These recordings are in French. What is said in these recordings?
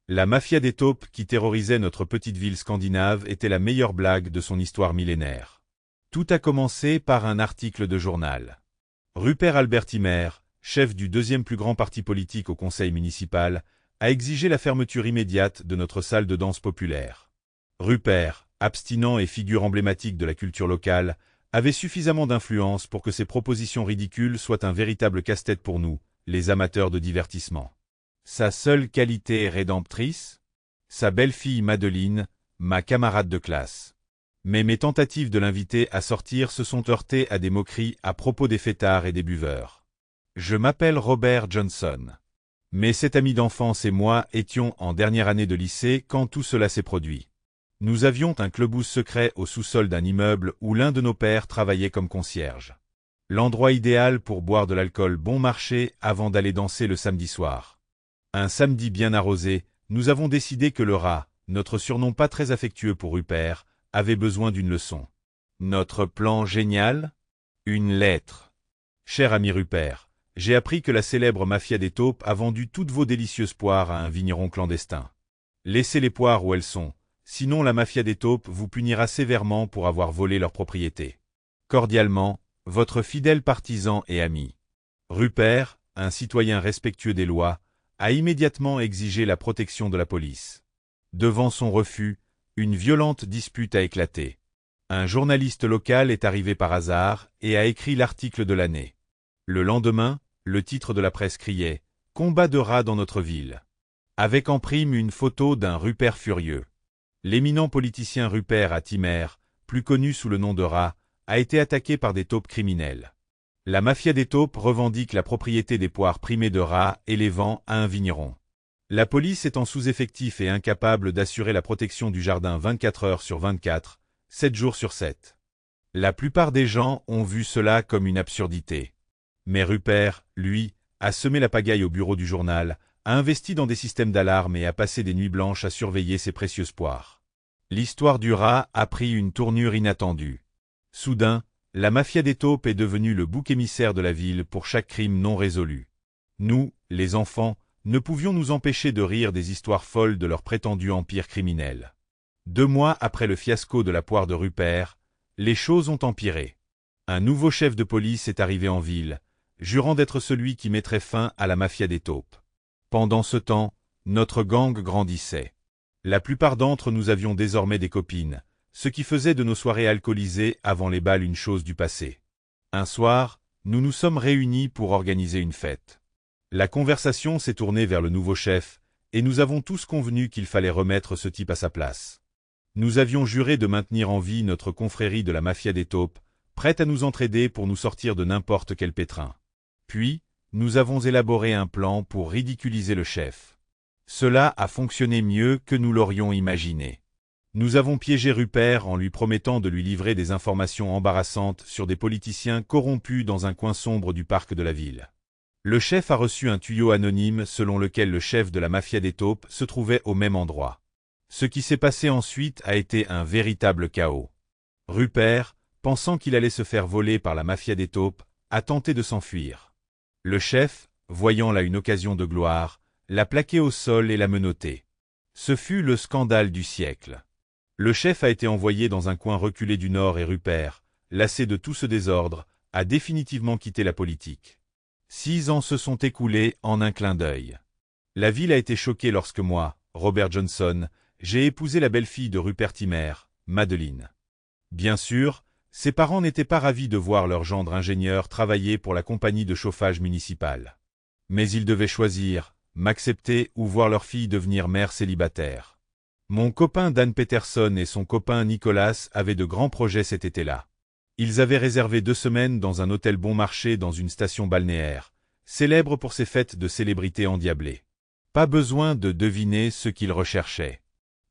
La mafia des taupes qui terrorisait notre petite ville scandinave était la meilleure blague de son histoire millénaire. Tout a commencé par un article de journal. Rupert Albertimer, chef du deuxième plus grand parti politique au conseil municipal, a exigé la fermeture immédiate de notre salle de danse populaire. Rupert, abstinent et figure emblématique de la culture locale, avait suffisamment d'influence pour que ses propositions ridicules soient un véritable casse-tête pour nous, les amateurs de divertissement. Sa seule qualité rédemptrice? Sa belle-fille Madeleine, ma camarade de classe. Mais mes tentatives de l'inviter à sortir se sont heurtées à des moqueries à propos des fêtards et des buveurs. Je m'appelle Robert Johnson. Mais cet ami d'enfance et moi étions en dernière année de lycée quand tout cela s'est produit. Nous avions un clubhouse secret au sous-sol d'un immeuble où l'un de nos pères travaillait comme concierge. L'endroit idéal pour boire de l'alcool bon marché avant d'aller danser le samedi soir. Un samedi bien arrosé, nous avons décidé que le rat, notre surnom pas très affectueux pour Rupert, avait besoin d'une leçon. Notre plan génial? Une lettre. Cher ami Rupert, j'ai appris que la célèbre mafia des taupes a vendu toutes vos délicieuses poires à un vigneron clandestin. Laissez les poires où elles sont, sinon la mafia des taupes vous punira sévèrement pour avoir volé leur propriété. Cordialement, votre fidèle partisan et ami. Rupert, un citoyen respectueux des lois, a immédiatement exigé la protection de la police. Devant son refus, une violente dispute a éclaté. Un journaliste local est arrivé par hasard et a écrit l'article de l'année. Le lendemain, le titre de la presse criait « Combat de rats dans notre ville », avec en prime une photo d'un Rupert furieux. L'éminent politicien Rupert Atimer, plus connu sous le nom de rat, a été attaqué par des taupes criminels. La mafia des taupes revendique la propriété des poires primées de rats et les vend à un vigneron. La police est en sous-effectif et incapable d'assurer la protection du jardin 24 heures sur 24, 7 jours sur 7. La plupart des gens ont vu cela comme une absurdité. Mais Rupert, lui, a semé la pagaille au bureau du journal, a investi dans des systèmes d'alarme et a passé des nuits blanches à surveiller ses précieuses poires. L'histoire du rat a pris une tournure inattendue. Soudain, la mafia des taupes est devenue le bouc émissaire de la ville pour chaque crime non résolu. Nous, les enfants, ne pouvions nous empêcher de rire des histoires folles de leur prétendu empire criminel. 2 mois après le fiasco de la poire de Rupert, les choses ont empiré. Un nouveau chef de police est arrivé en ville, jurant d'être celui qui mettrait fin à la mafia des taupes. Pendant ce temps, notre gang grandissait. La plupart d'entre nous avions désormais des copines, ce qui faisait de nos soirées alcoolisées avant les bals une chose du passé. Un soir, nous nous sommes réunis pour organiser une fête. La conversation s'est tournée vers le nouveau chef, et nous avons tous convenu qu'il fallait remettre ce type à sa place. Nous avions juré de maintenir en vie notre confrérie de la mafia des taupes, prête à nous entraider pour nous sortir de n'importe quel pétrin. Puis, nous avons élaboré un plan pour ridiculiser le chef. Cela a fonctionné mieux que nous l'aurions imaginé. Nous avons piégé Rupert en lui promettant de lui livrer des informations embarrassantes sur des politiciens corrompus dans un coin sombre du parc de la ville. Le chef a reçu un tuyau anonyme selon lequel le chef de la mafia des taupes se trouvait au même endroit. Ce qui s'est passé ensuite a été un véritable chaos. Rupert, pensant qu'il allait se faire voler par la mafia des taupes, a tenté de s'enfuir. Le chef, voyant là une occasion de gloire, l'a plaqué au sol et l'a menotté. Ce fut le scandale du siècle. Le chef a été envoyé dans un coin reculé du Nord et Rupert, lassé de tout ce désordre, a définitivement quitté la politique. 6 ans se sont écoulés en un clin d'œil. La ville a été choquée lorsque moi, Robert Johnson, j'ai épousé la belle-fille de Rupert Timer, Madeleine. Bien sûr, ses parents n'étaient pas ravis de voir leur gendre ingénieur travailler pour la compagnie de chauffage municipale. Mais ils devaient choisir, m'accepter ou voir leur fille devenir mère célibataire. Mon copain Dan Peterson et son copain Nicolas avaient de grands projets cet été-là. Ils avaient réservé 2 semaines dans un hôtel bon marché dans une station balnéaire, célèbre pour ses fêtes de célébrités endiablées. Pas besoin de deviner ce qu'ils recherchaient.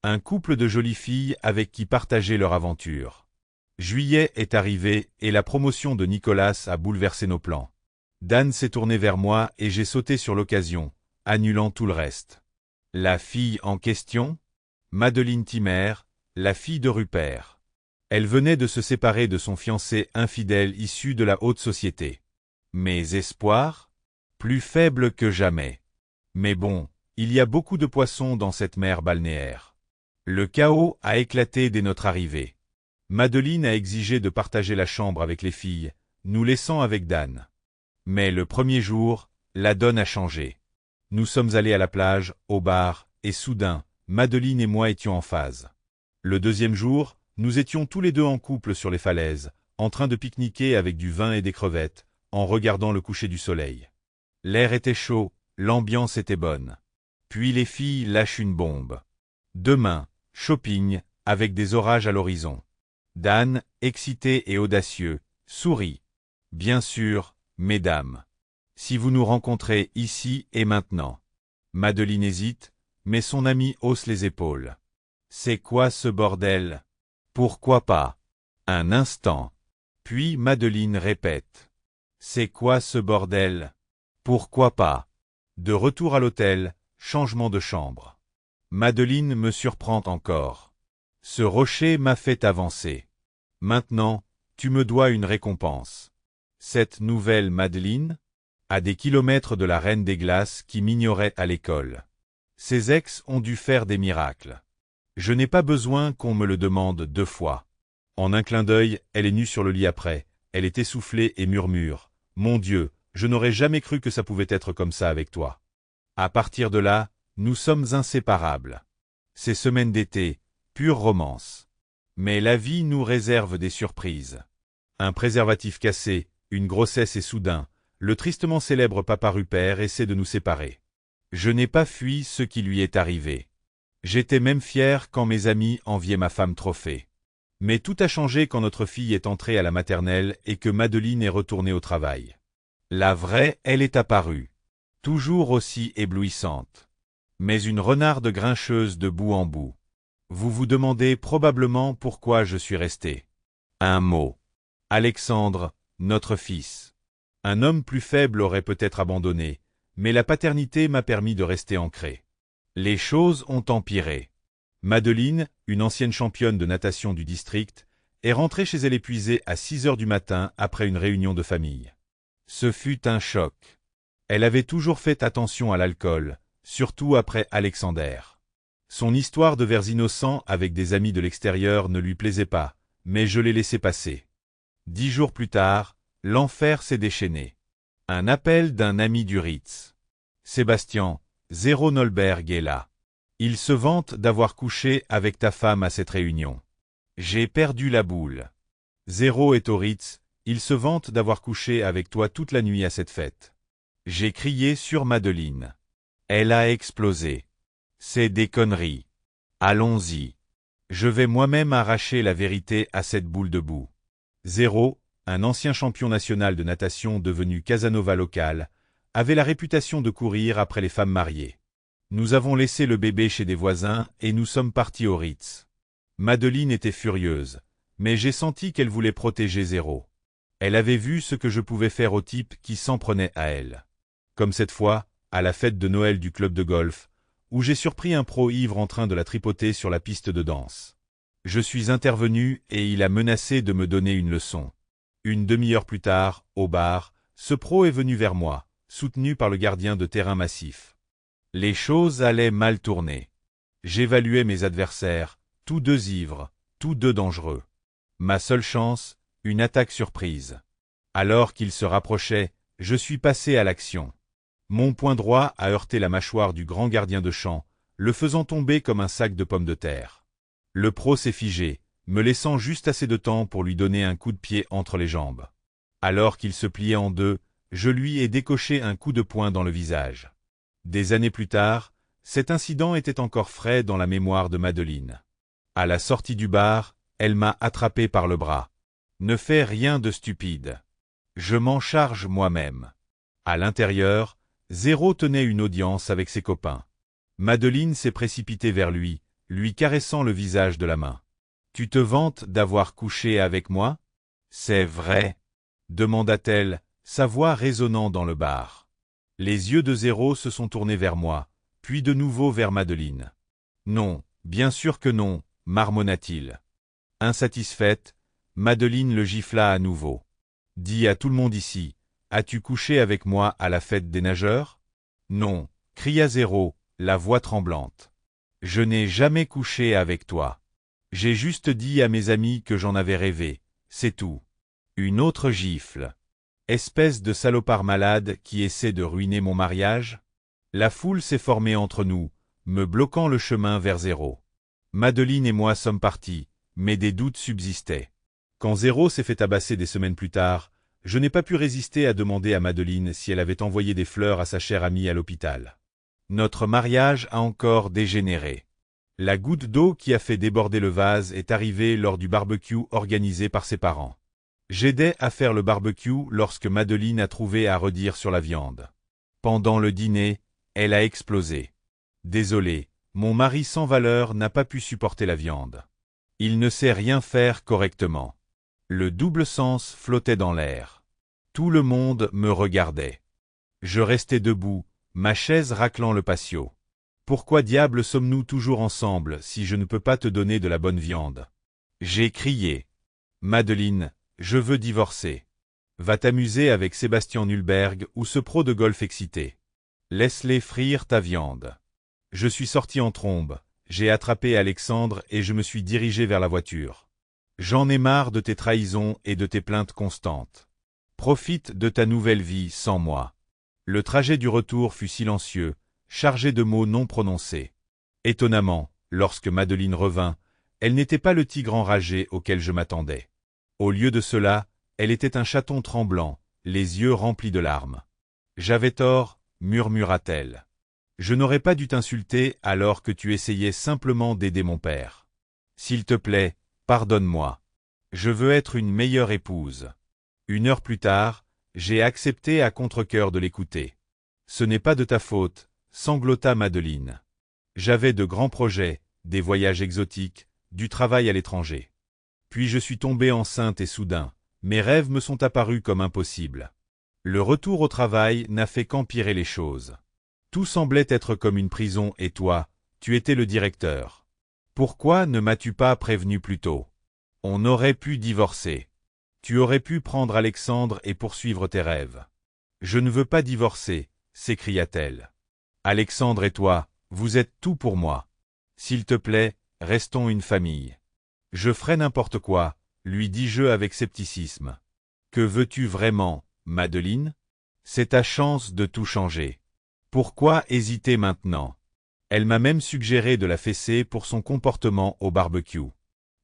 Un couple de jolies filles avec qui partager leur aventure. Juillet est arrivé et la promotion de Nicolas a bouleversé nos plans. Dan s'est tourné vers moi et j'ai sauté sur l'occasion, annulant tout le reste. La fille en question? Madeleine Timer, la fille de Rupert. Elle venait de se séparer de son fiancé infidèle issu de la haute société. Mes espoirs? Plus faibles que jamais. Mais bon, Il y a beaucoup de poissons dans cette mer balnéaire. Le chaos a éclaté dès notre arrivée. Madeline a exigé de partager la chambre avec les filles, nous laissant avec Dan. Mais le premier jour, la donne a changé. Nous sommes allés à la plage, au bar, et soudain, Madeline et moi étions en phase. Le deuxième jour, nous étions tous les deux en couple sur les falaises, en train de pique-niquer avec du vin et des crevettes, en regardant le coucher du soleil. L'air était chaud, l'ambiance était bonne. Puis les filles lâchent une bombe. Demain, shopping, avec des orages à l'horizon. Dan, excité et audacieux, sourit. Bien sûr, mesdames. Si vous nous rencontrez ici et maintenant. Madeline hésite, mais son ami hausse les épaules. C'est quoi ce bordel? Pourquoi pas? Un instant. Puis Madeline répète. C'est quoi ce bordel? Pourquoi pas? De retour à l'hôtel, changement de chambre. Madeline me surprend encore. Ce rocher m'a fait avancer. Maintenant, tu me dois une récompense. Cette nouvelle Madeline? À des kilomètres de la reine des glaces qui m'ignorait à l'école. Ses ex ont dû faire des miracles. Je n'ai pas besoin qu'on me le demande 2 fois. En un clin d'œil, elle est nue sur le lit après, elle est essoufflée et murmure. Mon Dieu, je n'aurais jamais cru que ça pouvait être comme ça avec toi. À partir de là, nous sommes inséparables. Ces semaines d'été, pure romance. Mais la vie nous réserve des surprises. Un préservatif cassé, une grossesse et soudain, le tristement célèbre papa Rupert essaie de nous séparer. Je n'ai pas fui ce qui lui est arrivé. J'étais même fier quand mes amis enviaient ma femme trophée. Mais tout a changé quand notre fille est entrée à la maternelle et que Madeline est retournée au travail. La vraie, elle est apparue. Toujours aussi éblouissante. Mais une renarde grincheuse de bout en bout. Vous vous demandez probablement pourquoi je suis resté. Un mot. Alexandre, notre fils. Un homme plus faible aurait peut-être abandonné, mais la paternité m'a permis de rester ancré. Les choses ont empiré. Madeline, une ancienne championne de natation du district, est rentrée chez elle épuisée à 6 heures du matin après une réunion de famille. Ce fut un choc. Elle avait toujours fait attention à l'alcool, surtout après Alexander. Son histoire de vers innocents avec des amis de l'extérieur ne lui plaisait pas, mais je l'ai laissé passer. 10 jours plus tard, l'enfer s'est déchaîné. Un appel d'un ami du Ritz. Sébastien, Zéro Nolberg est là. Il se vante d'avoir couché avec ta femme à cette réunion. J'ai perdu la boule. Zéro est au Ritz, il se vante d'avoir couché avec toi toute la nuit à cette fête. J'ai crié sur Madeline. Elle a explosé. C'est des conneries. Allons-y. Je vais moi-même arracher la vérité à cette boule de boue. Zéro, un ancien champion national de natation devenu Casanova local, avait la réputation de courir après les femmes mariées. Nous avons laissé le bébé chez des voisins et nous sommes partis au Ritz. Madeline était furieuse, mais j'ai senti qu'elle voulait protéger Zéro. Elle avait vu ce que je pouvais faire au type qui s'en prenait à elle. Comme cette fois, à la fête de Noël du club de golf, où j'ai surpris un pro ivre en train de la tripoter sur la piste de danse. Je suis intervenu et il a menacé de me donner une leçon. Une demi-heure plus tard, au bar, ce pro est venu vers moi, soutenu par le gardien de terrain massif. Les choses allaient mal tourner. J'évaluais mes adversaires, tous deux ivres, tous deux dangereux. Ma seule chance, une attaque surprise. Alors qu'ils se rapprochaient, je suis passé à l'action. Mon poing droit a heurté la mâchoire du grand gardien de champ, le faisant tomber comme un sac de pommes de terre. Le pro s'est figé, me laissant juste assez de temps pour lui donner un coup de pied entre les jambes. Alors qu'il se pliait en deux, je lui ai décoché un coup de poing dans le visage. Des années plus tard, cet incident était encore frais dans la mémoire de Madeline. À la sortie du bar, elle m'a attrapé par le bras. Ne fais rien de stupide. Je m'en charge moi-même. À l'intérieur, Zéro tenait une audience avec ses copains. Madeline s'est précipitée vers lui, lui caressant le visage de la main. « Tu te vantes d'avoir couché avec moi? C'est vrai ?» demanda-t-elle, sa voix résonnant dans le bar. Les yeux de Zéro se sont tournés vers moi, puis de nouveau vers Madeline. « Non, bien sûr que non, marmonna-t-il. Insatisfaite, Madeline le gifla à nouveau. « Dis à tout le monde ici, as-tu couché avec moi à la fête des nageurs ?» « Non, cria Zéro, la voix tremblante. Je n'ai jamais couché avec toi. J'ai juste dit à mes amis que j'en avais rêvé, c'est tout. Une autre gifle. Espèce de salopard malade qui essaie de ruiner mon mariage? La foule s'est formée entre nous, me bloquant le chemin vers Zéro. Madeleine et moi sommes partis, mais des doutes subsistaient. Quand Zéro s'est fait tabasser des semaines plus tard, je n'ai pas pu résister à demander à Madeleine si elle avait envoyé des fleurs à sa chère amie à l'hôpital. Notre mariage a encore dégénéré. La goutte d'eau qui a fait déborder le vase est arrivée lors du barbecue organisé par ses parents. J'aidais à faire le barbecue lorsque Madeleine a trouvé à redire sur la viande. Pendant le dîner, elle a explosé. Désolé, mon mari sans valeur n'a pas pu supporter la viande. Il ne sait rien faire correctement. Le double sens flottait dans l'air. Tout le monde me regardait. Je restais debout, ma chaise raclant le patio. Pourquoi diable sommes-nous toujours ensemble si je ne peux pas te donner de la bonne viande? J'ai crié. Madeleine, je veux divorcer. Va t'amuser avec Sébastien Nulberg ou ce pro de golf excité. Laisse-les frire ta viande. Je suis sorti en trombe, j'ai attrapé Alexandre et je me suis dirigé vers la voiture. J'en ai marre de tes trahisons et de tes plaintes constantes. Profite de ta nouvelle vie sans moi. Le trajet du retour fut silencieux, chargé de mots non prononcés. Étonnamment, lorsque Madeleine revint, elle n'était pas le tigre enragé auquel je m'attendais. Au lieu de cela, elle était un chaton tremblant, les yeux remplis de larmes. J'avais tort, murmura-t-elle. Je n'aurais pas dû t'insulter alors que tu essayais simplement d'aider mon père. S'il te plaît, pardonne-moi. Je veux être une meilleure épouse. 1 heure plus tard, j'ai accepté à contre-cœur de l'écouter. Ce n'est pas de ta faute, sanglota Madeleine. J'avais de grands projets, des voyages exotiques, du travail à l'étranger. Puis je suis tombée enceinte et soudain, mes rêves me sont apparus comme impossibles. Le retour au travail n'a fait qu'empirer les choses. Tout semblait être comme une prison et toi, tu étais le directeur. Pourquoi ne m'as-tu pas prévenu plus tôt? On aurait pu divorcer. Tu aurais pu prendre Alexandre et poursuivre tes rêves. Je ne veux pas divorcer, s'écria-t-elle. Alexandre et toi, vous êtes tout pour moi. S'il te plaît, restons une famille. Je ferai n'importe quoi, lui dis-je avec scepticisme. Que veux-tu vraiment, Madeleine? C'est ta chance de tout changer. Pourquoi hésiter maintenant? Elle m'a même suggéré de la fesser pour son comportement au barbecue.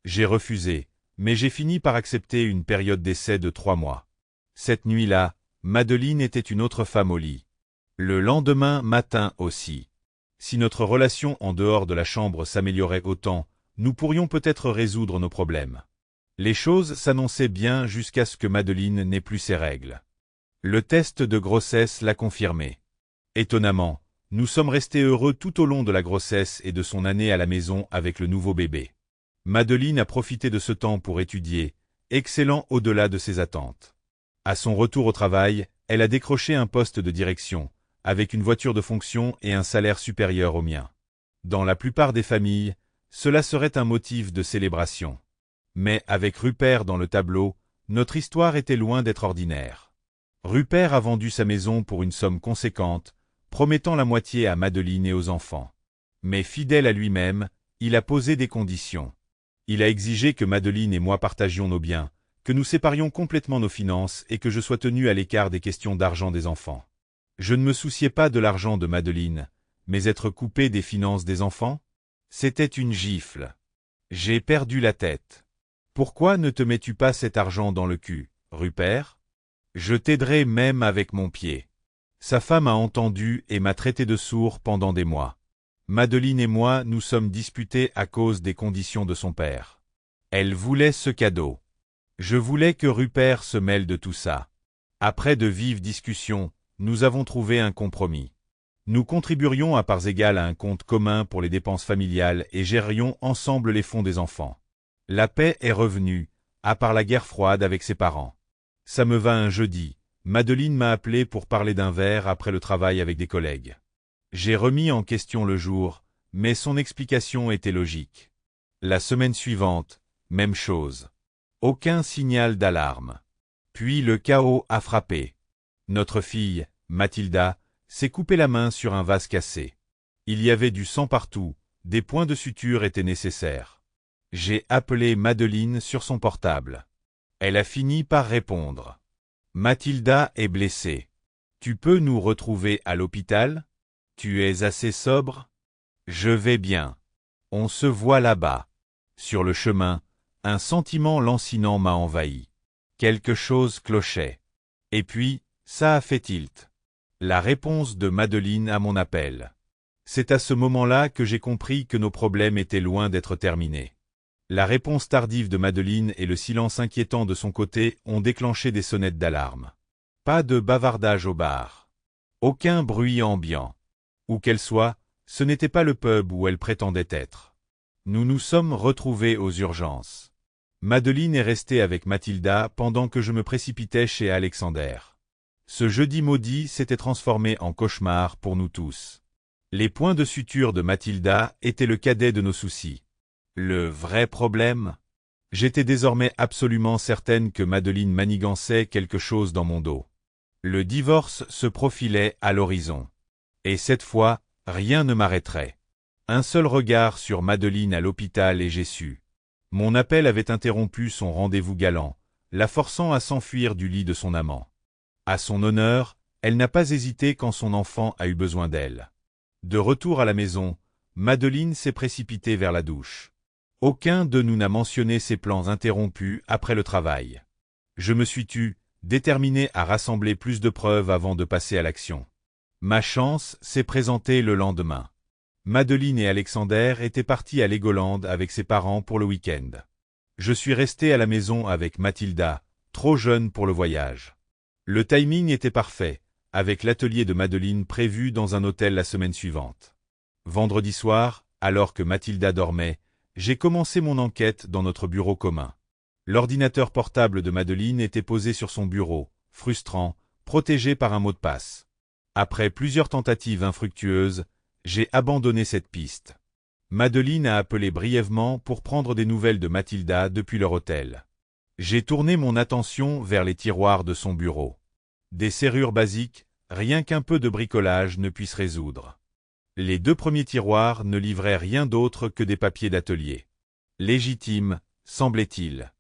J'ai refusé, mais j'ai fini par accepter une période d'essai de 3 mois. Cette nuit-là, Madeleine était une autre femme au lit. Le lendemain matin aussi. Si notre relation en dehors de la chambre s'améliorait autant, nous pourrions peut-être résoudre nos problèmes. Les choses s'annonçaient bien jusqu'à ce que Madeleine n'ait plus ses règles. Le test de grossesse l'a confirmé. Étonnamment, nous sommes restés heureux tout au long de la grossesse et de son année à la maison avec le nouveau bébé. Madeleine a profité de ce temps pour étudier, excellent au-delà de ses attentes. À son retour au travail, elle a décroché un poste de direction, avec une voiture de fonction et un salaire supérieur au mien. Dans la plupart des familles, cela serait un motif de célébration. Mais avec Rupert dans le tableau, notre histoire était loin d'être ordinaire. Rupert a vendu sa maison pour une somme conséquente, promettant la moitié à Madeleine et aux enfants. Mais fidèle à lui-même, il a posé des conditions. Il a exigé que Madeleine et moi partagions nos biens, que nous séparions complètement nos finances et que je sois tenu à l'écart des questions d'argent des enfants. Je ne me souciais pas de l'argent de Madeleine, mais être coupé des finances des enfants? C'était une gifle. J'ai perdu la tête. Pourquoi ne te mets-tu pas cet argent dans le cul, Rupert? Je t'aiderai même avec mon pied. Sa femme a entendu et m'a traité de sourd pendant des mois. Madeleine et moi nous sommes disputés à cause des conditions de son père. Elle voulait ce cadeau. Je voulais que Rupert se mêle de tout ça. Après de vives discussions, nous avons trouvé un compromis. Nous contribuerions à parts égales à un compte commun pour les dépenses familiales et gérerions ensemble les fonds des enfants. La paix est revenue, à part la guerre froide avec ses parents. Ça me va un jeudi. Madeleine m'a appelé pour parler d'un verre après le travail avec des collègues. J'ai remis en question le jour, mais son explication était logique. La semaine suivante, même chose. Aucun signal d'alarme. Puis le chaos a frappé. Notre fille, Mathilda, s'est coupé la main sur un vase cassé. Il y avait du sang partout, des points de suture étaient nécessaires. J'ai appelé Madeleine sur son portable. Elle a fini par répondre. Mathilda est blessée. Tu peux nous retrouver à l'hôpital? Tu es assez sobre? Je vais bien. On se voit là-bas. Sur le chemin, un sentiment lancinant m'a envahi. Quelque chose clochait. Et puis, ça a fait tilt. La réponse de Madeleine à mon appel. C'est à ce moment-là que j'ai compris que nos problèmes étaient loin d'être terminés. La réponse tardive de Madeleine et le silence inquiétant de son côté ont déclenché des sonnettes d'alarme. Pas de bavardage au bar. Aucun bruit ambiant. Où qu'elle soit, ce n'était pas le pub où elle prétendait être. Nous nous sommes retrouvés aux urgences. Madeleine est restée avec Mathilda pendant que je me précipitais chez Alexander. Ce jeudi maudit s'était transformé en cauchemar pour nous tous. Les points de suture de Mathilda étaient le cadet de nos soucis. Le vrai problème? J'étais désormais absolument certaine que Madeleine manigançait quelque chose dans mon dos. Le divorce se profilait à l'horizon. Et cette fois, rien ne m'arrêterait. Un seul regard sur Madeleine à l'hôpital et j'ai su. Mon appel avait interrompu son rendez-vous galant, la forçant à s'enfuir du lit de son amant. À son honneur, elle n'a pas hésité quand son enfant a eu besoin d'elle. De retour à la maison, Madeleine s'est précipitée vers la douche. Aucun de nous n'a mentionné ses plans interrompus après le travail. Je me suis tu, déterminé à rassembler plus de preuves avant de passer à l'action. Ma chance s'est présentée le lendemain. Madeleine et Alexander étaient partis à Legoland avec ses parents pour le week-end. Je suis resté à la maison avec Mathilda, trop jeune pour le voyage. Le timing était parfait, avec l'atelier de Madeleine prévu dans un hôtel la semaine suivante. Vendredi soir, alors que Mathilda dormait, j'ai commencé mon enquête dans notre bureau commun. L'ordinateur portable de Madeleine était posé sur son bureau, frustrant, protégé par un mot de passe. Après plusieurs tentatives infructueuses, j'ai abandonné cette piste. Madeleine a appelé brièvement pour prendre des nouvelles de Mathilda depuis leur hôtel. J'ai tourné mon attention vers les tiroirs de son bureau. Des serrures basiques, rien qu'un peu de bricolage ne puisse résoudre. Les deux premiers tiroirs ne livraient rien d'autre que des papiers d'atelier. Légitime, semblait-il.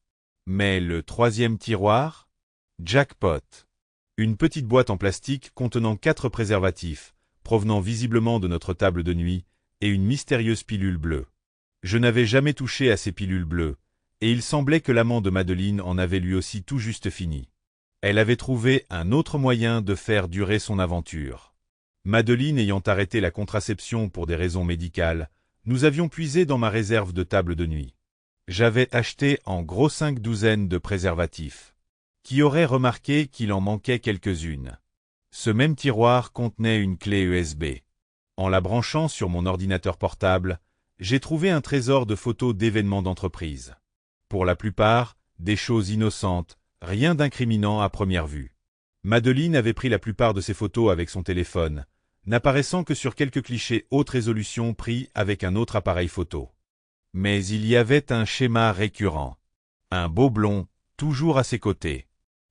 Mais le troisième tiroir? Jackpot. Une petite boîte en plastique contenant 4 préservatifs, provenant visiblement de notre table de nuit, et une mystérieuse pilule bleue. Je n'avais jamais touché à ces pilules bleues, et il semblait que l'amant de Madeleine en avait lui aussi tout juste fini. Elle avait trouvé un autre moyen de faire durer son aventure. Madeleine ayant arrêté la contraception pour des raisons médicales, nous avions puisé dans ma réserve de table de nuit. J'avais acheté en gros 5 douzaines de préservatifs. Qui aurait remarqué qu'il en manquait quelques-unes? Ce même tiroir contenait une clé USB. En la branchant sur mon ordinateur portable, j'ai trouvé un trésor de photos d'événements d'entreprise. Pour la plupart, des choses innocentes, rien d'incriminant à première vue. Madeleine avait pris la plupart de ses photos avec son téléphone, n'apparaissant que sur quelques clichés haute résolution pris avec un autre appareil photo. Mais il y avait un schéma récurrent. Un beau blond, toujours à ses côtés.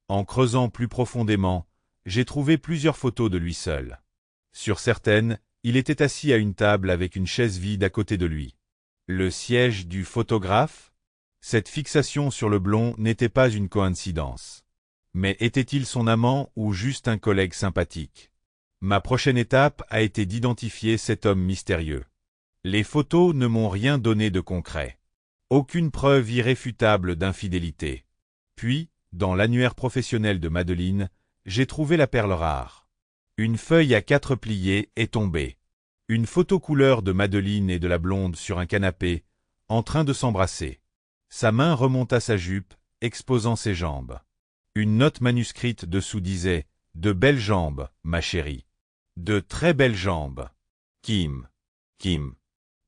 En creusant plus profondément, j'ai trouvé plusieurs photos de lui seul. Sur certaines, il était assis à une table avec une chaise vide à côté de lui. Le siège du photographe? Cette fixation sur le blond n'était pas une coïncidence. Mais était-il son amant ou juste un collègue sympathique? Ma prochaine étape a été d'identifier cet homme mystérieux. Les photos ne m'ont rien donné de concret. Aucune preuve irréfutable d'infidélité. Puis, dans l'annuaire professionnel de Madeleine, j'ai trouvé la perle rare. Une feuille à 4 pliés est tombée. Une photo couleur de Madeleine et de la blonde sur un canapé, en train de s'embrasser. Sa main remonte à sa jupe, exposant ses jambes. Une note manuscrite dessous disait « De belles jambes, ma chérie. De très belles jambes. Kim. Kim. »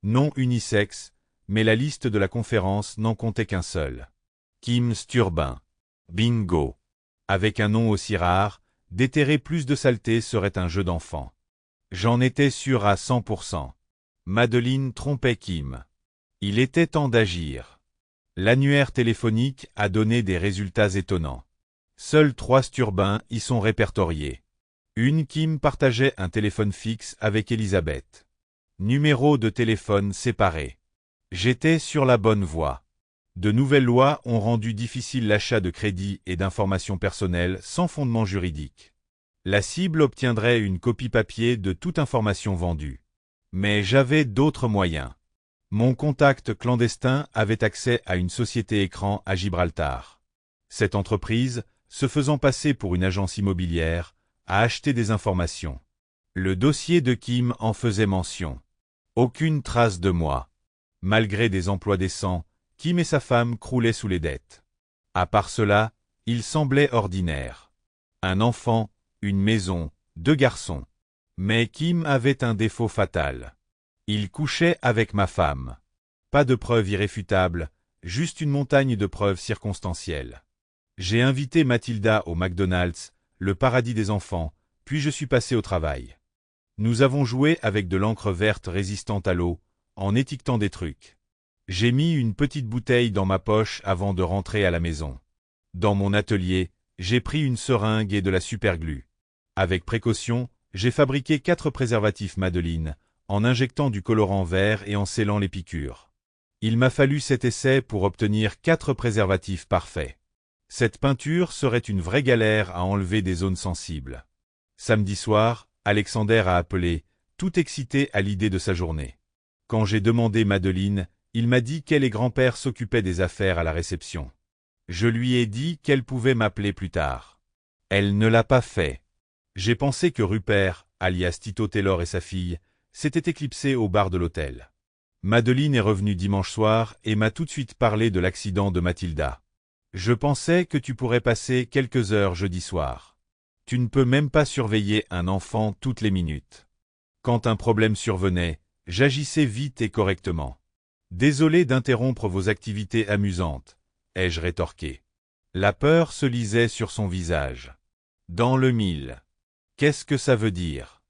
Nom unisexe, mais la liste de la conférence n'en comptait qu'un seul. Kim Sturbin. Bingo. Avec un nom aussi rare, déterrer plus de saleté serait un jeu d'enfant. J'en étais sûr à 100%. Madeleine trompait Kim. Il était temps d'agir. L'annuaire téléphonique a donné des résultats étonnants. Seuls 3 Sturbins y sont répertoriés. Une Kim partageait un téléphone fixe avec Elisabeth. Numéro de téléphone séparé. J'étais sur la bonne voie. De nouvelles lois ont rendu difficile l'achat de crédits et d'informations personnelles sans fondement juridique. La cible obtiendrait une copie papier de toute information vendue. Mais j'avais d'autres moyens. Mon contact clandestin avait accès à une société écran à Gibraltar. Cette entreprise, se faisant passer pour une agence immobilière, a acheté des informations. Le dossier de Kim en faisait mention. Aucune trace de moi. Malgré des emplois décents, Kim et sa femme croulaient sous les dettes. À part cela, il semblait ordinaire. Un enfant, une maison, 2 garçons. Mais Kim avait un défaut fatal. Il couchait avec ma femme. Pas de preuves irréfutables, juste une montagne de preuves circonstancielles. J'ai invité Mathilda au McDonald's, le paradis des enfants, puis je suis passé au travail. Nous avons joué avec de l'encre verte résistante à l'eau, en étiquetant des trucs. J'ai mis une petite bouteille dans ma poche avant de rentrer à la maison. Dans mon atelier, j'ai pris une seringue et de la superglue. Avec précaution, j'ai fabriqué 4 préservatifs Madeleine, en injectant du colorant vert et en scellant les piqûres. Il m'a fallu cet essai pour obtenir 4 préservatifs parfaits. Cette peinture serait une vraie galère à enlever des zones sensibles. Samedi soir, Alexander a appelé, tout excité à l'idée de sa journée. Quand j'ai demandé Madeleine, il m'a dit qu'elle et grand-père s'occupaient des affaires à la réception. Je lui ai dit qu'elle pouvait m'appeler plus tard. Elle ne l'a pas fait. J'ai pensé que Rupert, alias Tito Taylor et sa fille, s'étaient éclipsés au bar de l'hôtel. Madeleine est revenue dimanche soir et m'a tout de suite parlé de l'accident de Mathilda. Je pensais que tu pourrais passer quelques heures jeudi soir. Tu ne peux même pas surveiller un enfant toutes les minutes. Quand un problème survenait, j'agissais vite et correctement. Désolé d'interrompre vos activités amusantes, ai-je rétorqué. La peur se lisait sur son visage. Dans le mille. Qu'est-ce que ça veut dire?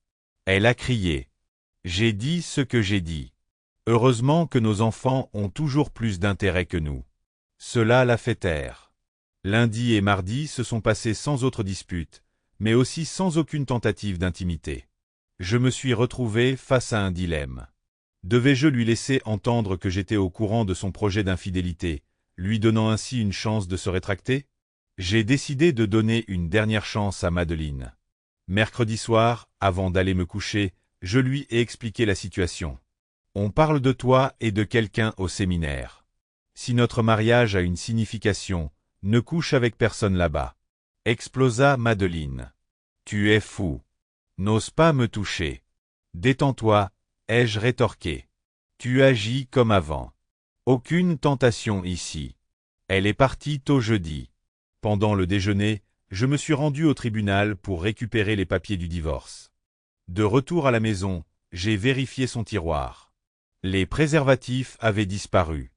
Elle a crié. J'ai dit ce que j'ai dit. Heureusement que nos enfants ont toujours plus d'intérêt que nous. Cela l'a fait taire. Lundi et mardi se sont passés sans autre dispute, mais aussi sans aucune tentative d'intimité. Je me suis retrouvé face à un dilemme. Devais-je lui laisser entendre que j'étais au courant de son projet d'infidélité, lui donnant ainsi une chance de se rétracter? J'ai décidé de donner une dernière chance à Madeleine. Mercredi soir, avant d'aller me coucher, je lui ai expliqué la situation. On parle de toi et de quelqu'un au séminaire. Si notre mariage a une signification, ne couche avec personne là-bas. Explosa Madeleine. Tu es fou. N'ose pas me toucher. Détends-toi, ai-je rétorqué. Tu agis comme avant. Aucune tentation ici. Elle est partie tôt jeudi. Pendant le déjeuner, je me suis rendu au tribunal pour récupérer les papiers du divorce. De retour à la maison, j'ai vérifié son tiroir. Les préservatifs avaient disparu.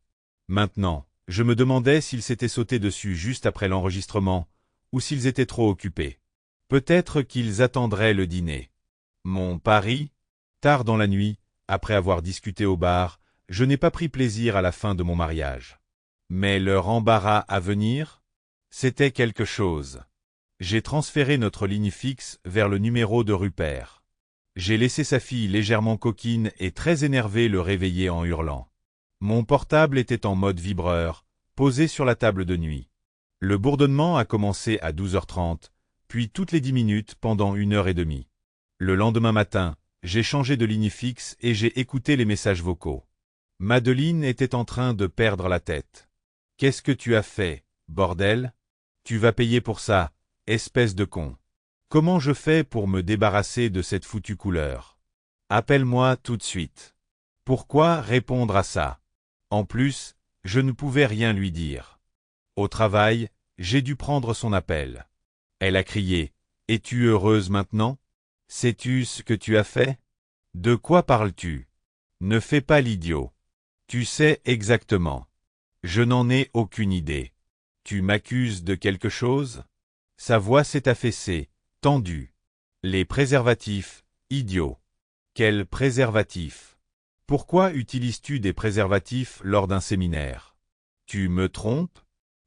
Maintenant, je me demandais s'ils s'étaient sautés dessus juste après l'enregistrement, ou s'ils étaient trop occupés. Peut-être qu'ils attendraient le dîner. Mon pari? Tard dans la nuit, après avoir discuté au bar, je n'ai pas pris plaisir à la fin de mon mariage. Mais leur embarras à venir? C'était quelque chose. J'ai transféré notre ligne fixe vers le numéro de Rupert. J'ai laissé sa fille légèrement coquine et très énervée le réveiller en hurlant. Mon portable était en mode vibreur, posé sur la table de nuit. Le bourdonnement a commencé à 12h30, puis toutes les 10 minutes pendant 1h30. Le lendemain matin, j'ai changé de ligne fixe et j'ai écouté les messages vocaux. Madeleine était en train de perdre la tête. « Qu'est-ce que tu as fait, bordel? Tu vas payer pour ça, espèce de con. Comment je fais pour me débarrasser de cette foutue couleur? Appelle-moi tout de suite. » Pourquoi répondre à ça? En plus, je ne pouvais rien lui dire. Au travail, j'ai dû prendre son appel. Elle a crié. « Es-tu heureuse maintenant? Sais-tu ce que tu as fait? De quoi parles-tu? Ne fais pas l'idiot. Tu sais exactement. Je n'en ai aucune idée. Tu m'accuses de quelque chose? » Sa voix s'est affaissée, tendue. Les préservatifs, idiot. Quels préservatifs? Pourquoi utilises-tu des préservatifs lors d'un séminaire? Tu me trompes?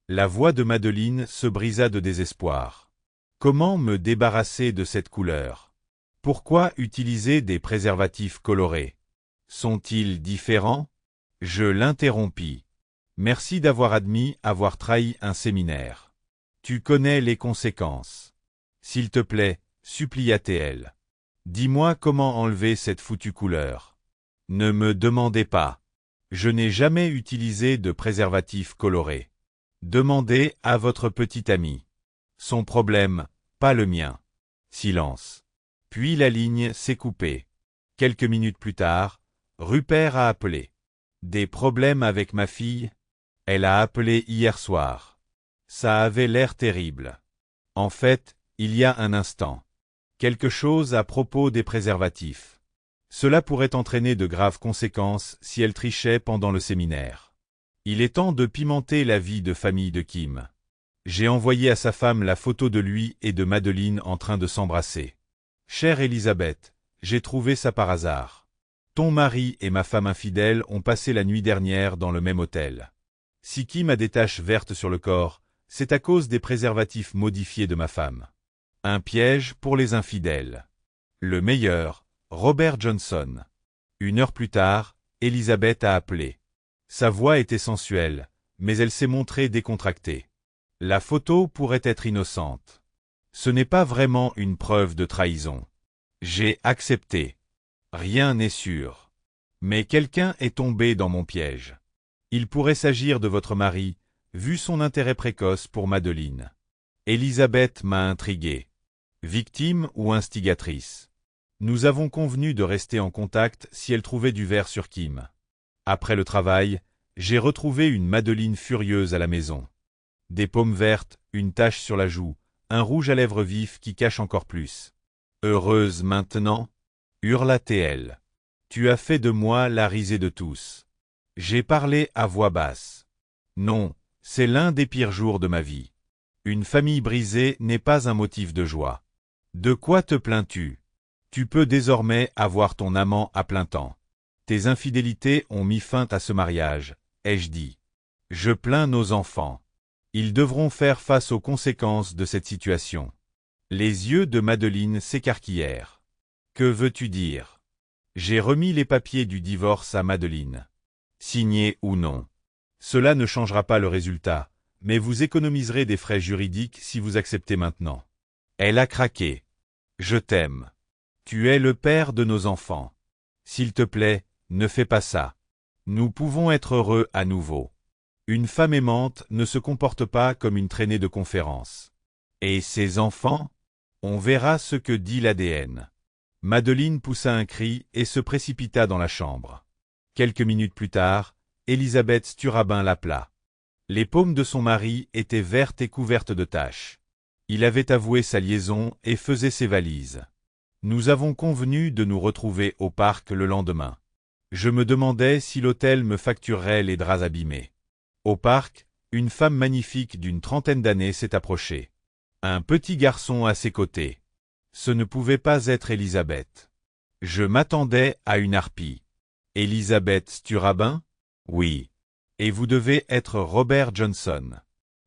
La voix de Madeleine se brisa de désespoir. Comment me débarrasser de cette couleur? Pourquoi utiliser des préservatifs colorés? Sont-ils différents? Je l'interrompis. Merci d'avoir admis avoir trahi un séminaire. Tu connais les conséquences. S'il te plaît, supplia-t-elle. Dis-moi comment enlever cette foutue couleur. Ne me demandez pas. Je n'ai jamais utilisé de préservatif coloré. Demandez à votre petit ami. Son problème, pas le mien. Silence. Puis la ligne s'est coupée. Quelques minutes plus tard, Rupert a appelé. Des problèmes avec ma fille? Elle a appelé hier soir. Ça avait l'air terrible. En fait, il y a un instant. Quelque chose à propos des préservatifs. Cela pourrait entraîner de graves conséquences si elle trichait pendant le séminaire. Il est temps de pimenter la vie de famille de Kim. J'ai envoyé à sa femme la photo de lui et de Madeline en train de s'embrasser. Chère Elisabeth, j'ai trouvé ça par hasard. Ton mari et ma femme infidèle ont passé la nuit dernière dans le même hôtel. Si Kim a des taches vertes sur le corps, c'est à cause des préservatifs modifiés de ma femme. Un piège pour les infidèles. Le meilleur, Robert Johnson. 1 heure plus tard, Elisabeth a appelé. Sa voix était sensuelle, mais elle s'est montrée décontractée. La photo pourrait être innocente. Ce n'est pas vraiment une preuve de trahison. J'ai accepté. Rien n'est sûr. Mais quelqu'un est tombé dans mon piège. Il pourrait s'agir de votre mari, vu son intérêt précoce pour Madeline. Elisabeth m'a intrigué. Victime ou instigatrice? Nous avons convenu de rester en contact si elle trouvait du verre sur Kim. Après le travail, j'ai retrouvé une Madeline furieuse à la maison. Des paumes vertes, une tache sur la joue, un rouge à lèvres vif qui cache encore plus. Heureuse maintenant? Hurla-t-elle. Tu as fait de moi la risée de tous. J'ai parlé à voix basse. Non, c'est l'un des pires jours de ma vie. Une famille brisée n'est pas un motif de joie. De quoi te plains-tu? Tu peux désormais avoir ton amant à plein temps. Tes infidélités ont mis fin à ce mariage, ai-je dit. Je plains nos enfants. Ils devront faire face aux conséquences de cette situation. Les yeux de Madeline s'écarquillèrent. Que veux-tu dire? J'ai remis les papiers du divorce à Madeline. Signés ou non. Cela ne changera pas le résultat, mais vous économiserez des frais juridiques si vous acceptez maintenant. Elle a craqué. Je t'aime. Tu es le père de nos enfants. S'il te plaît, ne fais pas ça. Nous pouvons être heureux à nouveau. Une femme aimante ne se comporte pas comme une traînée de conférences. Et ses enfants? On verra ce que dit l'ADN. Madeline poussa un cri et se précipita dans la chambre. Quelques minutes plus tard, Elisabeth Sturabin l'appela. Les paumes de son mari étaient vertes et couvertes de taches. Il avait avoué sa liaison et faisait ses valises. Nous avons convenu de nous retrouver au parc le lendemain. Je me demandais si l'hôtel me facturerait les draps abîmés. Au parc, une femme magnifique d'une trentaine d'années s'est approchée. Un petit garçon à ses côtés. Ce ne pouvait pas être Elisabeth. Je m'attendais à une harpie. Elisabeth Sturabin? Oui. Et vous devez être Robert Johnson.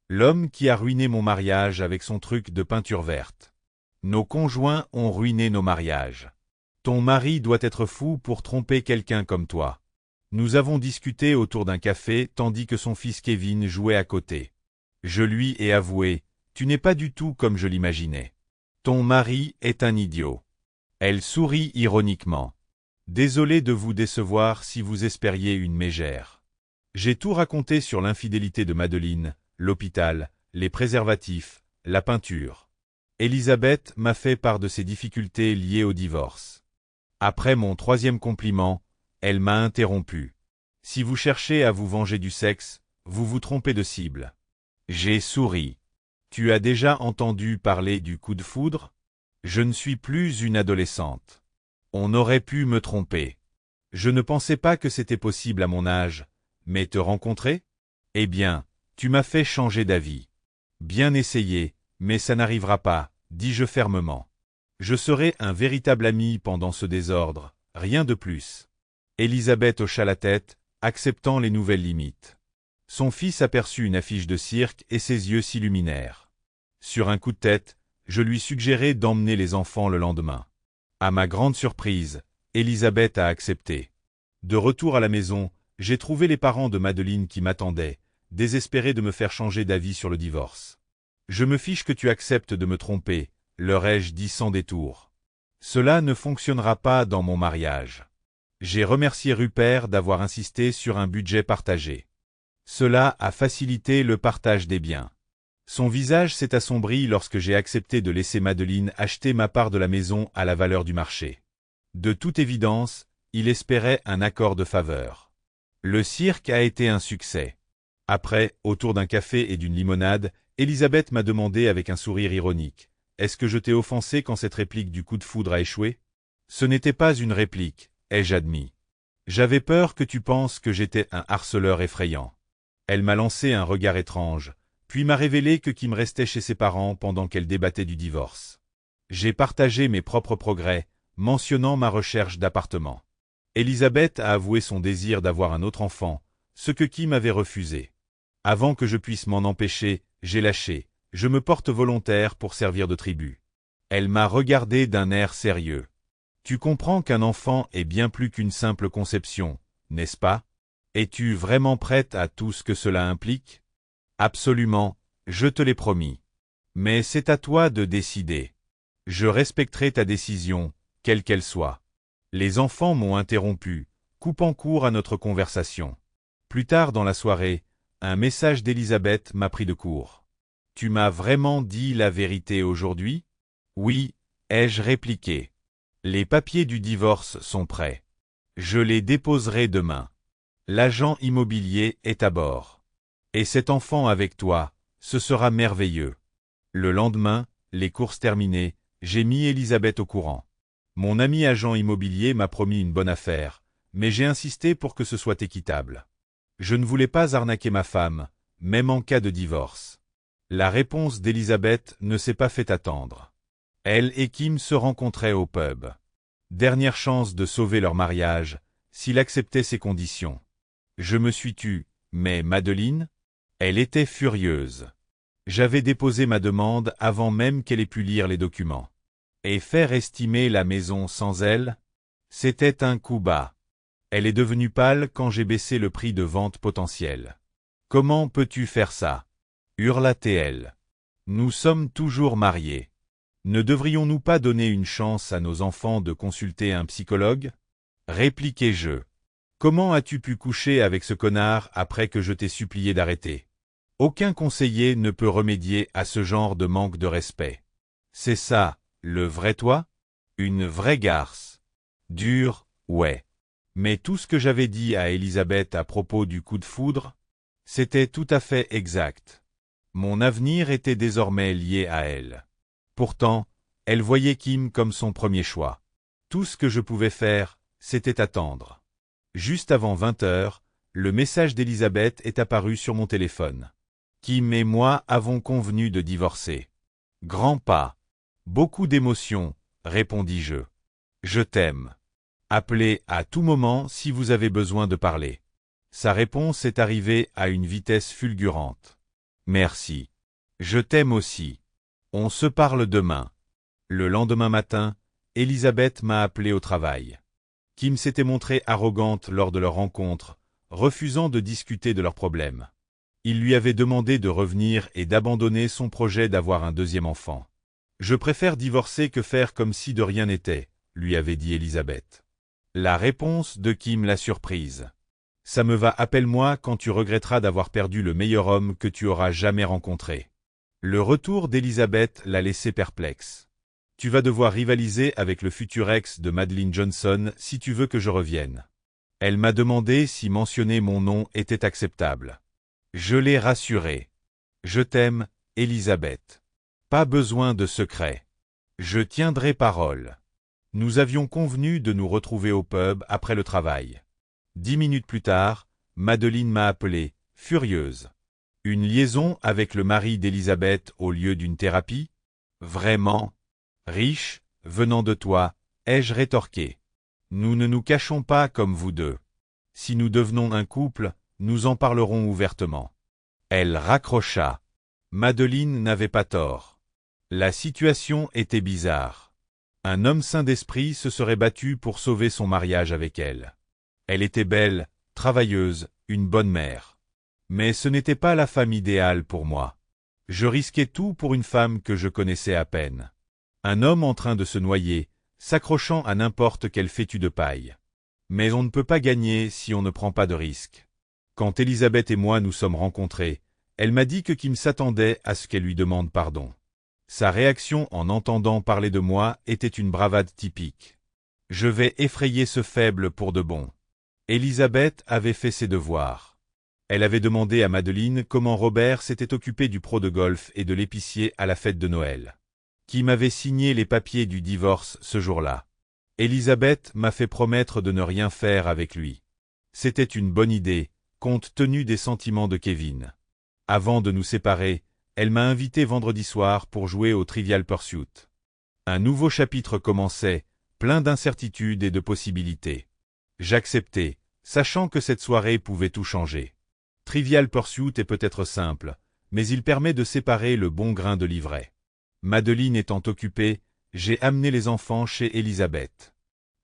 L'homme qui a ruiné mon mariage avec son truc de peinture verte. Nos conjoints ont ruiné nos mariages. Ton mari doit être fou pour tromper quelqu'un comme toi. Nous avons discuté autour d'un café tandis que son fils Kevin jouait à côté. Je lui ai avoué, tu n'es pas du tout comme je l'imaginais. Ton mari est un idiot. Elle sourit ironiquement. Désolé de vous décevoir si vous espériez une mégère. J'ai tout raconté sur l'infidélité de Madeline, l'hôpital, les préservatifs, la peinture. Elisabeth m'a fait part de ses difficultés liées au divorce. Après mon 3e compliment, elle m'a interrompu. Si vous cherchez à vous venger du sexe, vous vous trompez de cible. J'ai souri. Tu as déjà entendu parler du coup de foudre? Je ne suis plus une adolescente. On aurait pu me tromper. Je ne pensais pas que c'était possible à mon âge, mais te rencontrer? Eh bien, tu m'as fait changer d'avis. Bien essayé, mais ça n'arrivera pas, dis-je fermement. Je serai un véritable ami pendant ce désordre, rien de plus. Elisabeth hocha la tête, acceptant les nouvelles limites. Son fils aperçut une affiche de cirque et ses yeux s'illuminèrent. Sur un coup de tête, je lui suggérai d'emmener les enfants le lendemain. À ma grande surprise, Elisabeth a accepté. De retour à la maison, j'ai trouvé les parents de Madeleine qui m'attendaient, désespérés de me faire changer d'avis sur le divorce. Je me fiche que tu acceptes de me tromper, leur ai-je dit sans détour. Cela ne fonctionnera pas dans mon mariage. J'ai remercié Rupert d'avoir insisté sur un budget partagé. Cela a facilité le partage des biens. Son visage s'est assombri lorsque j'ai accepté de laisser Madeleine acheter ma part de la maison à la valeur du marché. De toute évidence, il espérait un accord de faveur. Le cirque a été un succès. Après, autour d'un café et d'une limonade, Elisabeth m'a demandé avec un sourire ironique. « Est-ce que je t'ai offensé quand cette réplique du coup de foudre a échoué ?» Ce n'était pas une réplique, ai-je admis. J'avais peur que tu penses que j'étais un harceleur effrayant. Elle m'a lancé un regard étrange, puis m'a révélé que Kim restait chez ses parents pendant qu'elle débattait du divorce. J'ai partagé mes propres progrès, mentionnant ma recherche d'appartement. Elisabeth a avoué son désir d'avoir un autre enfant, ce que Kim avait refusé. Avant que je puisse m'en empêcher, j'ai lâché. Je me porte volontaire pour servir de tribu. Elle m'a regardé d'un air sérieux. Tu comprends qu'un enfant est bien plus qu'une simple conception, n'est-ce pas? Es-tu vraiment prête à tout ce que cela implique? Absolument, je te l'ai promis. Mais c'est à toi de décider. Je respecterai ta décision, quelle qu'elle soit. Les enfants m'ont interrompu, coupant court à notre conversation. Plus tard dans la soirée, un message d'Elisabeth m'a pris de court. Tu m'as vraiment dit la vérité aujourd'hui? Oui, ai-je répliqué. Les papiers du divorce sont prêts. Je les déposerai demain. L'agent immobilier est à bord. Et cet enfant avec toi, ce sera merveilleux. Le lendemain, les courses terminées, j'ai mis Elisabeth au courant. Mon ami agent immobilier m'a promis une bonne affaire, mais j'ai insisté pour que ce soit équitable. Je ne voulais pas arnaquer ma femme, même en cas de divorce. La réponse d'Elisabeth ne s'est pas fait attendre. Elle et Kim se rencontraient au pub. Dernière chance de sauver leur mariage, s'il acceptait ces conditions. Je me suis tu, mais Madeleine? Elle était furieuse. J'avais déposé ma demande avant même qu'elle ait pu lire les documents. Et faire estimer la maison sans elle? C'était un coup bas. Elle est devenue pâle quand j'ai baissé le prix de vente potentiel. Comment peux-tu faire ça? Hurla-t-elle. Nous sommes toujours mariés. Ne devrions-nous pas donner une chance à nos enfants de consulter un psychologue? Répliquai-je. Comment as-tu pu coucher avec ce connard après que je t'ai supplié d'arrêter? Aucun conseiller ne peut remédier à ce genre de manque de respect. C'est ça, le vrai toi? Une vraie garce. Dur, ouais. Mais tout ce que j'avais dit à Elisabeth à propos du coup de foudre, c'était tout à fait exact. Mon avenir était désormais lié à elle. Pourtant, elle voyait Kim comme son premier choix. Tout ce que je pouvais faire, c'était attendre. Juste avant 20 heures, le message d'Elisabeth est apparu sur mon téléphone. Kim et moi avons convenu de divorcer. Grand pas. Beaucoup d'émotions, répondis-je. Je t'aime. Appelez à tout moment si vous avez besoin de parler. Sa réponse est arrivée à une vitesse fulgurante. Merci. Je t'aime aussi. On se parle demain. Le lendemain matin, Elisabeth m'a appelé au travail. Kim s'était montrée arrogante lors de leur rencontre, refusant de discuter de leurs problèmes. Il lui avait demandé de revenir et d'abandonner son projet d'avoir un deuxième enfant. Je préfère divorcer que faire comme si de rien n'était, lui avait dit Elisabeth. La réponse de Kim l'a surprise. Ça me va, appelle-moi quand tu regretteras d'avoir perdu le meilleur homme que tu auras jamais rencontré. Le retour d'Elisabeth l'a laissé perplexe. Tu vas devoir rivaliser avec le futur ex de Madeleine Johnson si tu veux que je revienne. Elle m'a demandé si mentionner mon nom était acceptable. Je l'ai rassurée. Je t'aime, Elisabeth. Pas besoin de secret. Je tiendrai parole. Nous avions convenu de nous retrouver au pub après le travail. 10 minutes plus tard, Madeleine m'a appelé, furieuse. Une liaison avec le mari d'Elisabeth au lieu d'une thérapie? Vraiment? Riche, venant de toi, ai-je rétorqué. Nous ne nous cachons pas comme vous deux. Si nous devenons un couple, nous en parlerons ouvertement. Elle raccrocha. Madeleine n'avait pas tort. La situation était bizarre. Un homme sain d'esprit se serait battu pour sauver son mariage avec elle. Elle était belle, travailleuse, une bonne mère. Mais ce n'était pas la femme idéale pour moi. Je risquais tout pour une femme que je connaissais à peine. Un homme en train de se noyer, s'accrochant à n'importe quel fétu de paille. Mais on ne peut pas gagner si on ne prend pas de risques. Quand Elisabeth et moi nous sommes rencontrés, elle m'a dit que Kim s'attendait à ce qu'elle lui demande pardon. Sa réaction en entendant parler de moi était une bravade typique. Je vais effrayer ce faible pour de bon. Elisabeth avait fait ses devoirs. Elle avait demandé à Madeleine comment Robert s'était occupé du pro de golf et de l'épicier à la fête de Noël. Kim avait signé les papiers du divorce ce jour-là. Elisabeth m'a fait promettre de ne rien faire avec lui. C'était une bonne idée, compte tenu des sentiments de Kevin. Avant de nous séparer, elle m'a invité vendredi soir pour jouer au Trivial Pursuit. Un nouveau chapitre commençait, plein d'incertitudes et de possibilités. J'acceptais, sachant que cette soirée pouvait tout changer. Trivial Pursuit est peut-être simple, mais il permet de séparer le bon grain de l'ivraie. Madeleine étant occupée, j'ai amené les enfants chez Elisabeth.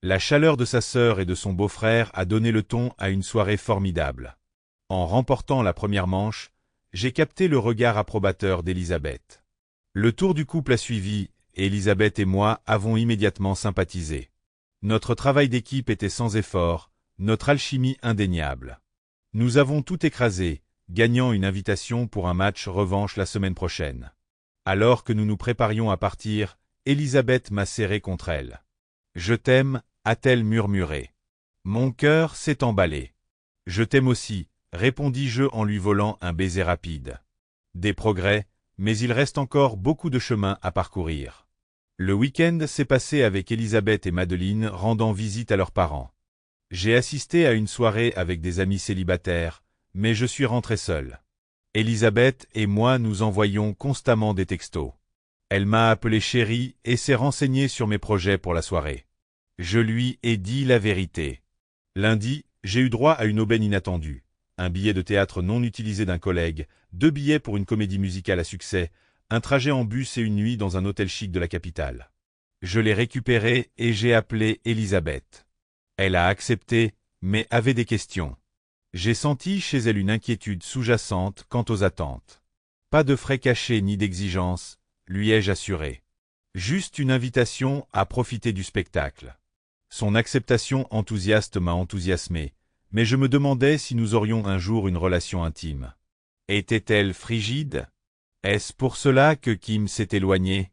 La chaleur de sa sœur et de son beau-frère a donné le ton à une soirée formidable. En remportant la première manche, j'ai capté le regard approbateur d'Elisabeth. Le tour du couple a suivi, et Elisabeth et moi avons immédiatement sympathisé. Notre travail d'équipe était sans effort, notre alchimie indéniable. Nous avons tout écrasé, gagnant une invitation pour un match revanche la semaine prochaine. Alors que nous nous préparions à partir, Elisabeth m'a serré contre elle. « Je t'aime », a-t-elle murmuré. Mon cœur s'est emballé. « Je t'aime aussi », répondis-je en lui volant un baiser rapide. Des progrès, mais il reste encore beaucoup de chemin à parcourir. Le week-end s'est passé avec Elisabeth et Madeleine rendant visite à leurs parents. J'ai assisté à une soirée avec des amis célibataires, mais je suis rentré seul. Elisabeth et moi nous envoyons constamment des textos. Elle m'a appelé chérie et s'est renseignée sur mes projets pour la soirée. Je lui ai dit la vérité. Lundi, j'ai eu droit à une aubaine inattendue. Un billet de théâtre non utilisé d'un collègue, 2 billets pour une comédie musicale à succès, un trajet en bus et une nuit dans un hôtel chic de la capitale. Je l'ai récupéré et j'ai appelé Elisabeth. Elle a accepté, mais avait des questions. J'ai senti chez elle une inquiétude sous-jacente quant aux attentes. Pas de frais cachés ni d'exigences, lui ai-je assuré. Juste une invitation à profiter du spectacle. Son acceptation enthousiaste m'a enthousiasmé, mais je me demandais si nous aurions un jour une relation intime. Était-elle frigide? Est-ce pour cela que Kim s'est éloigné?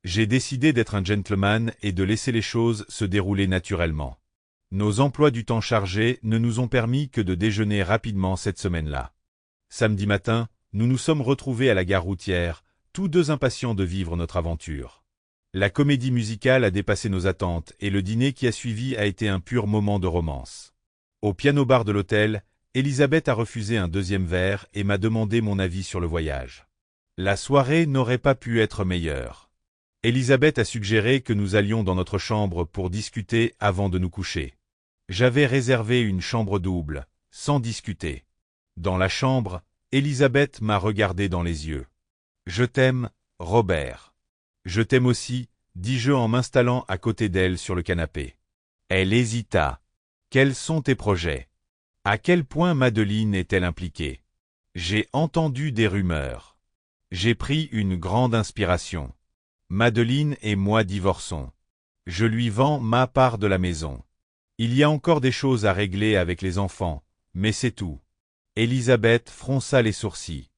J'ai décidé d'être un gentleman et de laisser les choses se dérouler naturellement. Nos emplois du temps chargés ne nous ont permis que de déjeuner rapidement cette semaine-là. Samedi matin, nous nous sommes retrouvés à la gare routière, tous deux impatients de vivre notre aventure. La comédie musicale a dépassé nos attentes et le dîner qui a suivi a été un pur moment de romance. Au piano-bar de l'hôtel, Elisabeth a refusé un deuxième verre et m'a demandé mon avis sur le voyage. La soirée n'aurait pas pu être meilleure. Elisabeth a suggéré que nous allions dans notre chambre pour discuter avant de nous coucher. J'avais réservé une chambre double, sans discuter. Dans la chambre, Elisabeth m'a regardé dans les yeux. « Je t'aime, Robert. »« Je t'aime aussi », dis-je en m'installant à côté d'elle sur le canapé. Elle hésita. « Quels sont tes projets? À quel point Madeleine est-elle impliquée? » J'ai entendu des rumeurs. J'ai pris une grande inspiration. Madeleine et moi divorçons. Je lui vends ma part de la maison. Il y a encore des choses à régler avec les enfants, mais c'est tout. Elisabeth fronça les sourcils.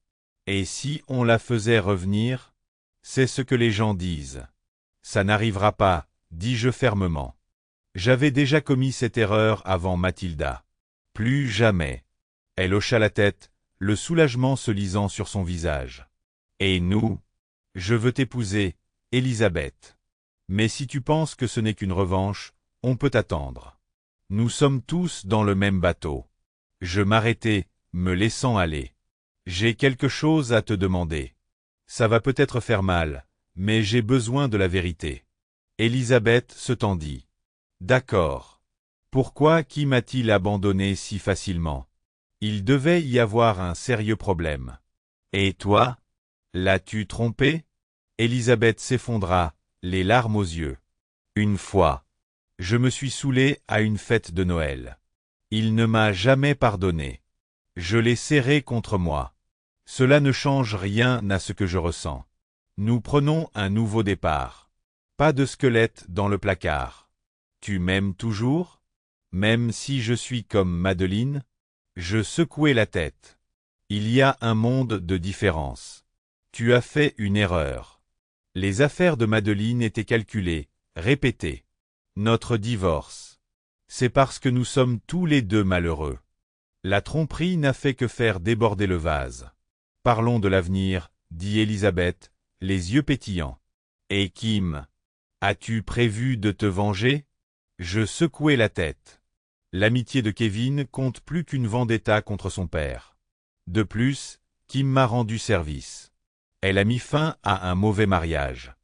Et si on la faisait revenir? C'est ce que les gens disent. Ça n'arrivera pas, dis-je fermement. J'avais déjà commis cette erreur avant Mathilda. Plus jamais. Elle hocha la tête, le soulagement se lisant sur son visage. Et nous? Je veux t'épouser, Elisabeth. Mais si tu penses que ce n'est qu'une revanche, on peut attendre. Nous sommes tous dans le même bateau. Je m'arrêtai, me laissant aller. J'ai quelque chose à te demander. Ça va peut-être faire mal, mais j'ai besoin de la vérité. Elisabeth se tendit. D'accord. Pourquoi qui m'a-t-il abandonné si facilement? Il devait y avoir un sérieux problème. Et toi? L'as-tu trompé? Elisabeth s'effondra, les larmes aux yeux. Une fois. Je me suis saoulé à une fête de Noël. Il ne m'a jamais pardonné. Je l'ai serré contre moi. Cela ne change rien à ce que je ressens. Nous prenons un nouveau départ. Pas de squelette dans le placard. Tu m'aimes toujours? Même si je suis comme Madeleine? Je secouai la tête. Il y a un monde de différence. Tu as fait une erreur. Les affaires de Madeleine étaient calculées, répétées. Notre divorce. C'est parce que nous sommes tous les deux malheureux. La tromperie n'a fait que faire déborder le vase. Parlons de l'avenir, dit Elisabeth, les yeux pétillants. Et Kim, as-tu prévu de te venger? Je secouai la tête. L'amitié de Kevin compte plus qu'une vendetta contre son père. De plus, Kim m'a rendu service. Elle a mis fin à un mauvais mariage.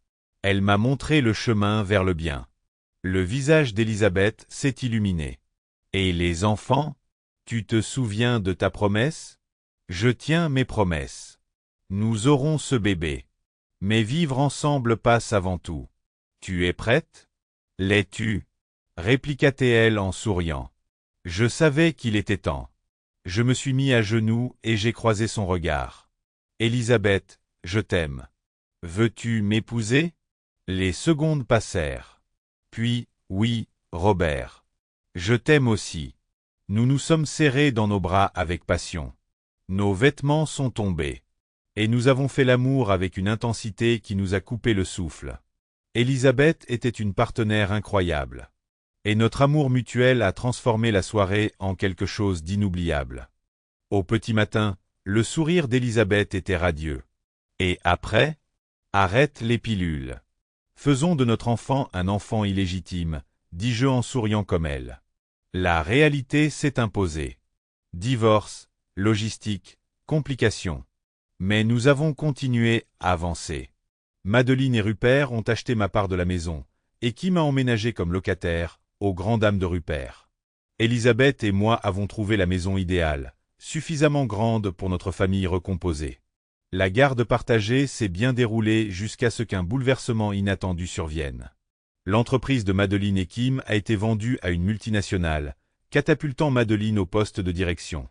Elle m'a montré le chemin vers le bien. Le visage d'Elisabeth s'est illuminé. Et les enfants? Tu te souviens de ta promesse? Je tiens mes promesses. Nous aurons ce bébé. Mais vivre ensemble passe avant tout. Tu es prête? L'es-tu? Répliqua-t-elle en souriant. Je savais qu'il était temps. Je me suis mis à genoux et j'ai croisé son regard. Elisabeth, je t'aime. Veux-tu m'épouser? Les secondes passèrent. Puis, oui, Robert. Je t'aime aussi. Nous nous sommes serrés dans nos bras avec passion. Nos vêtements sont tombés. Et nous avons fait l'amour avec une intensité qui nous a coupé le souffle. Elisabeth était une partenaire incroyable. Et notre amour mutuel a transformé la soirée en quelque chose d'inoubliable. Au petit matin, le sourire d'Elisabeth était radieux. Et après? Arrête les pilules. Faisons de notre enfant un enfant illégitime, dis-je en souriant comme elle. La réalité s'est imposée. Divorce, logistique, complications. Mais nous avons continué à avancer. Madeleine et Rupert ont acheté ma part de la maison, et qui m'a emménagé comme locataire, aux grandes dames de Rupert. Elisabeth et moi avons trouvé la maison idéale, suffisamment grande pour notre famille recomposée. La garde partagée s'est bien déroulée jusqu'à ce qu'un bouleversement inattendu survienne. L'entreprise de Madeleine et Kim a été vendue à une multinationale, catapultant Madeleine au poste de direction.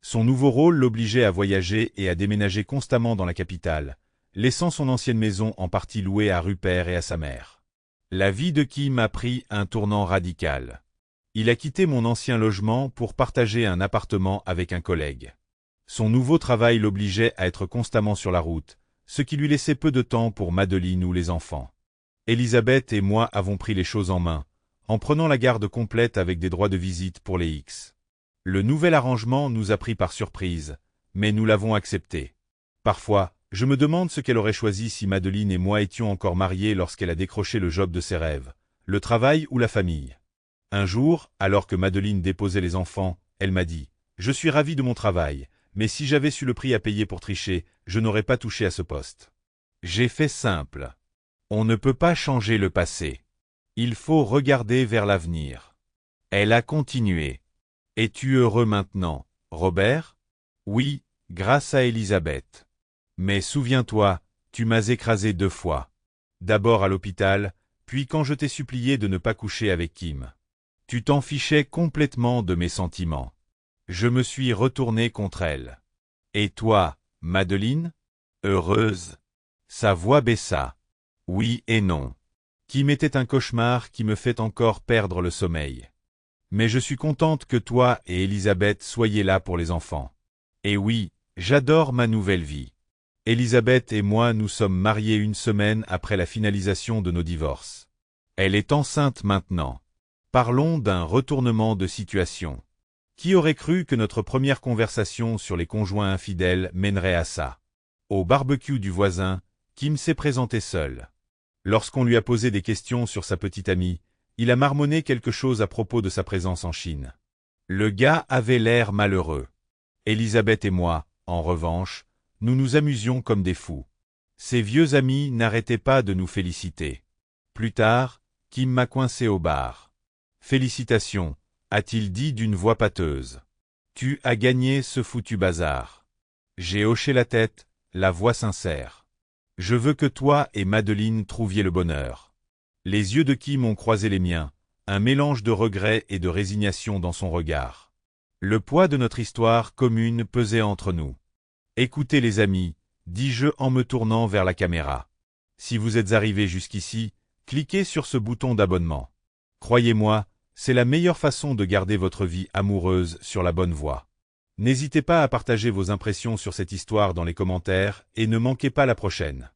Son nouveau rôle l'obligeait à voyager et à déménager constamment dans la capitale, laissant son ancienne maison en partie louée à Rupert et à sa mère. La vie de Kim a pris un tournant radical. Il a quitté mon ancien logement pour partager un appartement avec un collègue. Son nouveau travail l'obligeait à être constamment sur la route, ce qui lui laissait peu de temps pour Madeleine ou les enfants. Elisabeth et moi avons pris les choses en main, en prenant la garde complète avec des droits de visite pour les X. Le nouvel arrangement nous a pris par surprise, mais nous l'avons accepté. Parfois, je me demande ce qu'elle aurait choisi si Madeleine et moi étions encore mariés lorsqu'elle a décroché le job de ses rêves, le travail ou la famille. Un jour, alors que Madeleine déposait les enfants, elle m'a dit « Je suis ravi de mon travail, mais si j'avais su le prix à payer pour tricher, je n'aurais pas touché à ce poste. » J'ai fait simple. On ne peut pas changer le passé. Il faut regarder vers l'avenir. Elle a continué. « Es-tu heureux maintenant, Robert? » Oui, grâce à Elisabeth. Mais souviens-toi, tu m'as écrasé 2 fois. D'abord à l'hôpital, puis quand je t'ai supplié de ne pas coucher avec Kim. Tu t'en fichais complètement de mes sentiments. Je me suis retourné contre elle. Et toi, Madeleine? Heureuse? Sa voix baissa. Oui et non. Kim était un cauchemar qui me fait encore perdre le sommeil. Mais je suis contente que toi et Elisabeth soyez là pour les enfants. Et oui, j'adore ma nouvelle vie. Elisabeth et moi nous sommes mariés 1 semaine après la finalisation de nos divorces. Elle est enceinte maintenant. Parlons d'un retournement de situation. Qui aurait cru que notre première conversation sur les conjoints infidèles mènerait à ça? Au barbecue du voisin, Kim s'est présenté seul. Lorsqu'on lui a posé des questions sur sa petite amie, il a marmonné quelque chose à propos de sa présence en Chine. Le gars avait l'air malheureux. Elisabeth et moi, en revanche, nous nous amusions comme des fous. Ses vieux amis n'arrêtaient pas de nous féliciter. Plus tard, Kim m'a coincé au bar. « Félicitations », a-t-il dit d'une voix pâteuse. « Tu as gagné ce foutu bazar. » J'ai hoché la tête, la voix sincère. « Je veux que toi et Madeleine trouviez le bonheur. » Les yeux de Kim ont croisé les miens, un mélange de regret et de résignation dans son regard. Le poids de notre histoire commune pesait entre nous. Écoutez les amis, dis-je en me tournant vers la caméra. Si vous êtes arrivés jusqu'ici, cliquez sur ce bouton d'abonnement. Croyez-moi, c'est la meilleure façon de garder votre vie amoureuse sur la bonne voie. N'hésitez pas à partager vos impressions sur cette histoire dans les commentaires et ne manquez pas la prochaine.